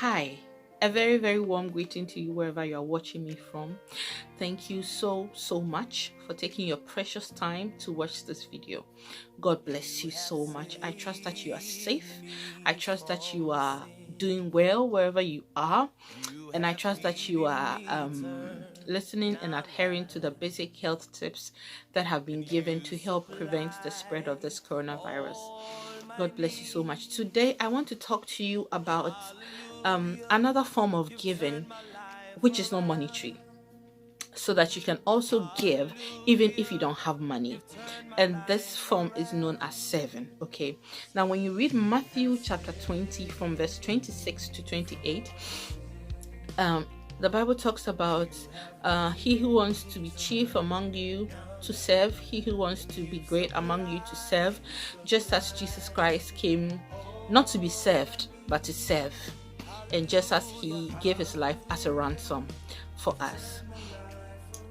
Hi, a very, very warm greeting to you wherever you are watching me from. Thank you so much for taking your precious time to watch this video. God bless you so much. I trust that you are safe. I trust that you are doing well wherever you are. And I trust that you are listening and adhering to the basic health tips that have been given to help prevent the spread of this coronavirus. God bless you so much. Today, I want to talk to you about another form of giving, which is not monetary, so that you can also give even if you don't have money. And this form is known as serving. Okay, now when you read Matthew chapter 20 from verse 26 to 28, the Bible talks about he who wants to be chief among you to serve, he who wants to be great among you to serve, just as Jesus Christ came not to be served but to serve, and just as he gave his life as a ransom for us.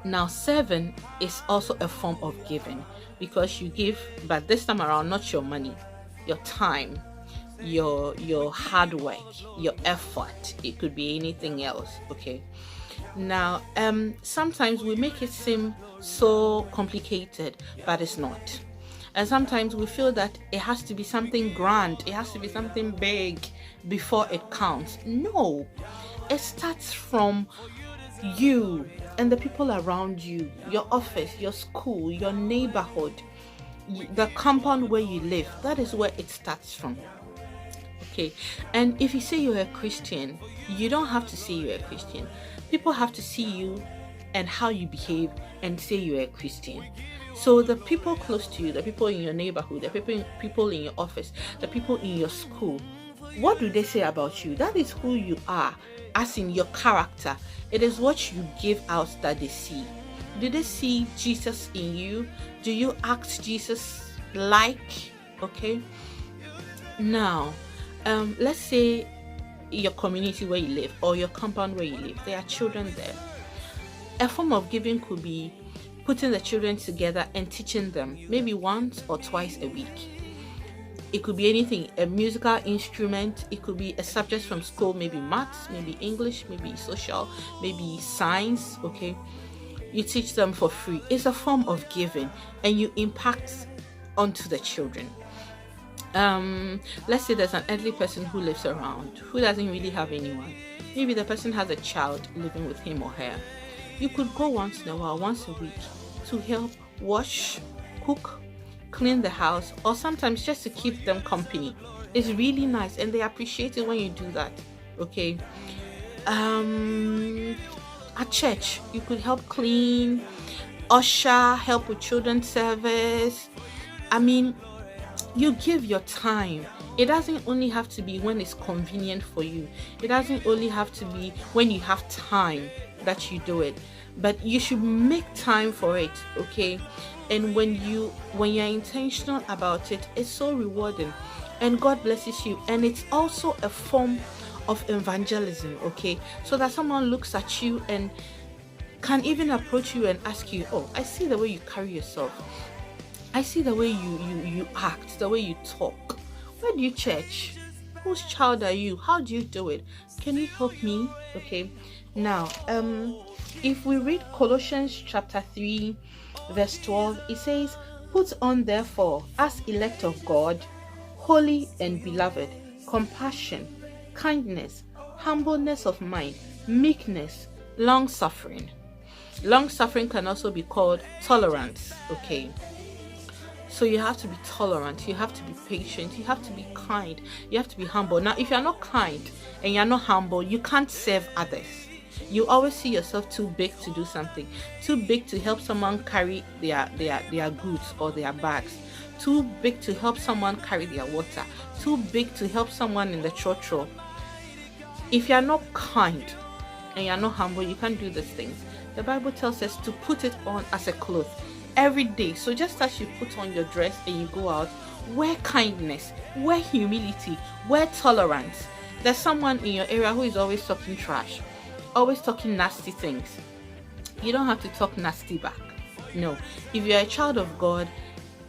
Now, serving is also a form of giving, because you give, but this time around, not your money, your time, your hard work, your effort. It could be anything else. Okay, now sometimes we make it seem so complicated, but it's not. And sometimes we feel that it has to be something grand, it has to be something big before it counts. No, it starts from you and the people around you, your office, your school, your neighborhood, the compound where you live. That is where it starts from. Okay, and if you say you're a Christian, you don't have to say you're a Christian. People have to see you and how you behave and say you're a Christian. So the people close to you, the people in your neighborhood, the people in your office, the people in your school, what do they say about you? That is who you are, as in your character. It is what you give out that they see. Do they see Jesus in you? Do you act Jesus like? Okay, now let's say your community where you live, or your compound where you live, there are children there. A form of giving could be putting the children together and teaching them, maybe once or twice a week. It could be anything, a musical instrument, it could be a subject from school, maybe maths, maybe English, maybe social, maybe science. Okay, you teach them for free. It's a form of giving, and you impact onto the children. Let's say there's an elderly person who lives around, who doesn't really have anyone. Maybe the person has a child living with him or her. You could go once in a while, once a week, to help wash, cook, clean the house, or sometimes just to keep them company. It's really nice, and they appreciate it when you do that. Okay, at church you could help clean, usher, help with children's service. I mean, you give your time. It doesn't only have to be when it's convenient for you. It doesn't only have to be when you have time that you do it, but you should make time for it. Okay, and when you're intentional about it, it's so rewarding, and God blesses you. And it's also a form of evangelism. Okay, so that someone looks at you and can even approach you and ask you, oh, I see the way you carry yourself, I see the way you act, the way you talk. Where do you church? Whose child are you? How do you do it? Can you help me? Okay, now if we read Colossians chapter 3 verse 12, it says, put on therefore, as elect of God, holy and beloved, compassion, kindness, humbleness of mind, meekness, long suffering. Long suffering can also be called tolerance. Okay, so you have to be tolerant, you have to be patient, you have to be kind, you have to be humble. Now, if you're not kind and you're not humble, you can't serve others. You always see yourself too big to do something, too big to help someone carry their goods or their bags, too big to help someone carry their water, too big to help someone in the trotro. If you're not kind and you're not humble, you can't do these things. The Bible tells us to put it on as a cloth every day. So just as you put on your dress and you go out, wear kindness, wear humility, wear tolerance. There's someone in your area who is always talking trash, always talking nasty things. You don't have to talk nasty back. No, if you're a child of God,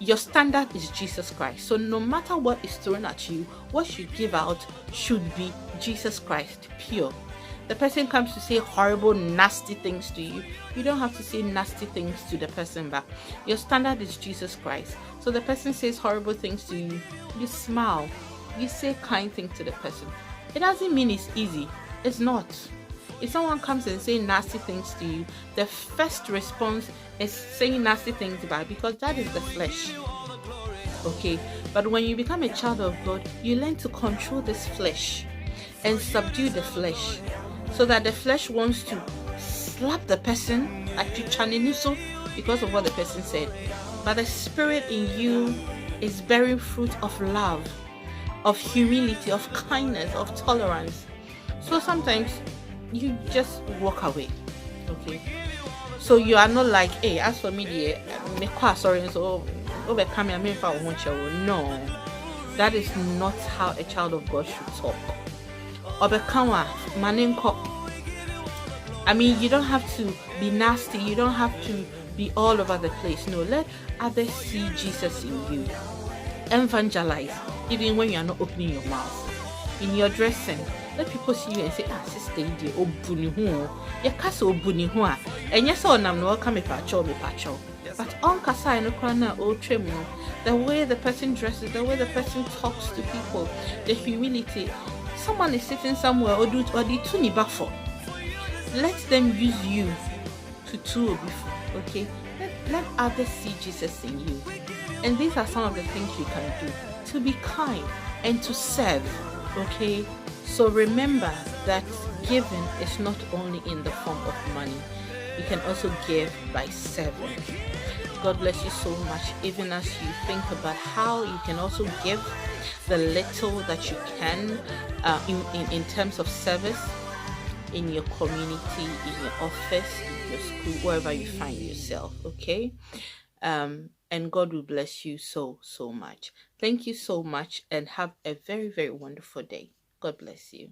your standard is Jesus Christ. So no matter what is thrown at you, what you give out should be Jesus Christ, pure. The person comes to say horrible, nasty things to you. You don't have to say nasty things to the person back. Your standard is Jesus Christ. So the person says horrible things to you, you smile. You say kind things to the person. It doesn't mean it's easy. It's not. If someone comes and say nasty things to you, the first response is saying nasty things back, because that is the flesh. Okay? But when you become a child of God, you learn to control this flesh and subdue the flesh, so that the flesh wants to slap the person like to chaniniso because of what the person said. But the spirit in you is bearing fruit of love, of humility, of kindness, of tolerance. So sometimes you just walk away. Okay? So you are not like, hey, as for me, no. That is not how a child of God should talk. I mean, you don't have to be nasty. You don't have to be all over the place. No, let others see Jesus in you. Evangelize, even when you are not opening your mouth. In your dressing, let people see you and say, sister, you obuni you can't say obuni and yes, or nam no come me pacho. But on Kasai no krana o tremo, the way the person dresses, the way the person talks to people, the humility. Someone is sitting somewhere or the tuni bafo. Let them use you to before, okay? Let others see Jesus in you. And these are some of the things you can do to be kind and to serve, okay? So remember that giving is not only in the form of money. You can also give by serving. God bless you so much, even as you think about how you can also give the little that you can in terms of service in your community, in your office, in your school, wherever you find yourself, okay? And God will bless you so much. Thank you so much, and have a very, very wonderful day. God bless you.